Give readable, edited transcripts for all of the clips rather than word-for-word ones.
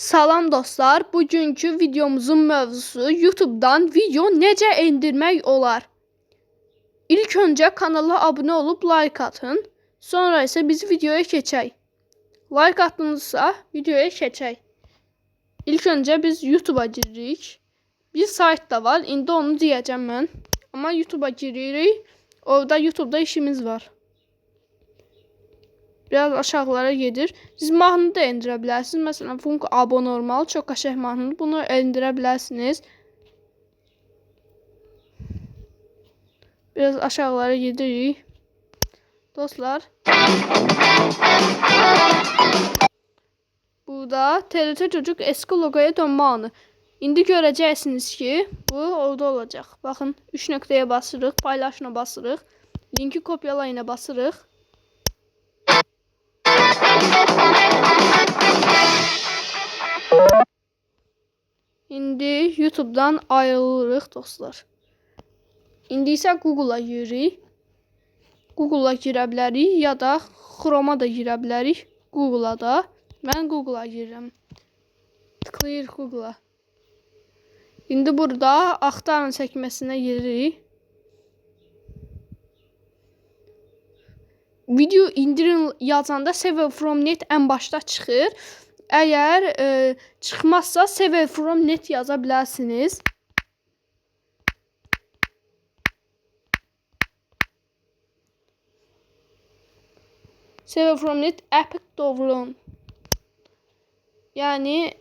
Salam dostlar, bugünkü videomuzun mövzusu YouTube'dan video necə endirmək olar? İlk öncə kanala abunə olub like atın, sonra isə biz videoya keçək. Like atdınızsa videoya keçək. İlk öncə biz YouTube'a giririk. Bir sayt da var, indi onu deyəcəm mən. Amma YouTube'a giririk, orada YouTube'da işimiz var. Biraz aşağılara gedir. Siz mahnını da endirə bilərsiniz. Məsələn, Funk Abonormal çox qəşəng mahnıdır. Bunu endirə bilərsiniz. Biraz aşağılara gedirik. Dostlar. Burada TRT Çocuk eski logoya dönmə anı. İndi görəcəksiniz ki, bu orada olacaq. Baxın, 3 nöqtəyə basırıq, paylaşına basırıq. Linki kopyalayına basırıq. İndi YouTube'dan ayrılırıq dostlar. İndi isə Google'a giririk. Google'a girə bilərik ya da Chrome'a da girə bilərik. Google'a da. Mən Google'a girirəm. Tıklayırıq Google'a. İndi burada axtarın çəkməsinə giririk. Video indirin yazanda Save from Net ən başda çıxır. Əgər çıxmazsa Save from Net yaza bilərsiniz. Save from Net Epic Download. Yəni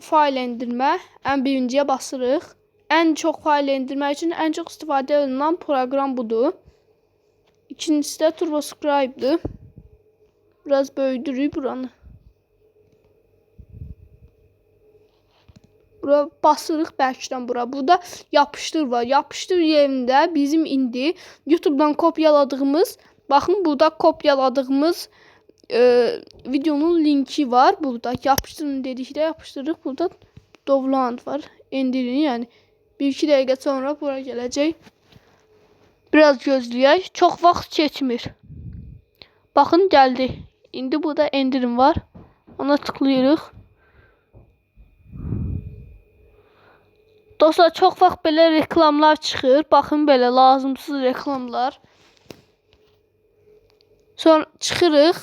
fayl endirmə. Ən birinciyə basırıq. Ən çox fayl endirmək üçün ən çox istifadə olunan proqram budur. İkincisi də TurboScribe'dır. Biraz böyüdürük buranı. Bura basırıq bərkdən bura. Burada yapışdır var. Yapışdır yerində bizim indi YouTube'dan kopyaladığımız, baxın burada kopyaladığımız videonun linki var. Burada yapışdırın dedikdə yapışdırırıq. Burada download var. Endirin yəni. 1-2 dəqiqə sonra bura gələcək. Biraz gözləyək. Çox vaxt keçmir. Baxın gəldi. İndi burada endirim var. Ona tıklayırıq. Dostlar, çox vaxt belə reklamlar çıxır. Baxın, belə lazımsız reklamlar. Sonra çıxırıq.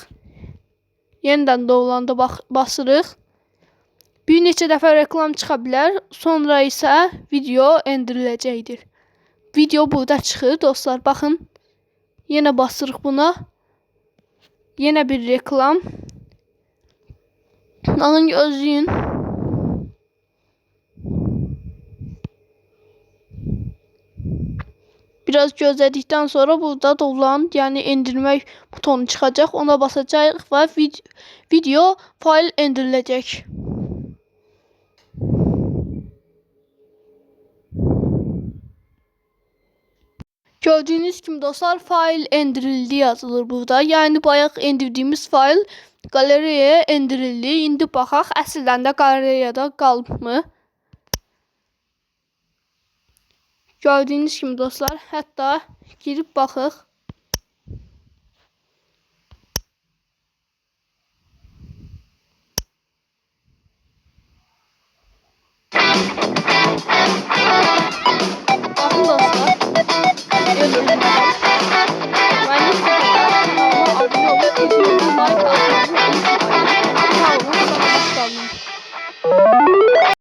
Yenidən download'a basırıq. Bir neçə dəfə reklam çıxa bilər. Sonra isə video endiriləcəkdir. Video burada çıxır dostlar. Baxın. Yenə basırıq buna. Yenə bir reklam. Alın gözləyin. Biraz gözlədikdən sonra burada download, yəni endirmək butonu çıxacaq. Ona basacağıq və video fayl endiriləcək. Gördüyünüz kimi dostlar, fayl endirildi yazılır burada. Yəni bayaq endirdiyimiz fayl qalereyaya endirildi. İndi baxaq, əslində də qalereyada qalmı? Gördüyünüz kimi dostlar, hətta girib baxıq.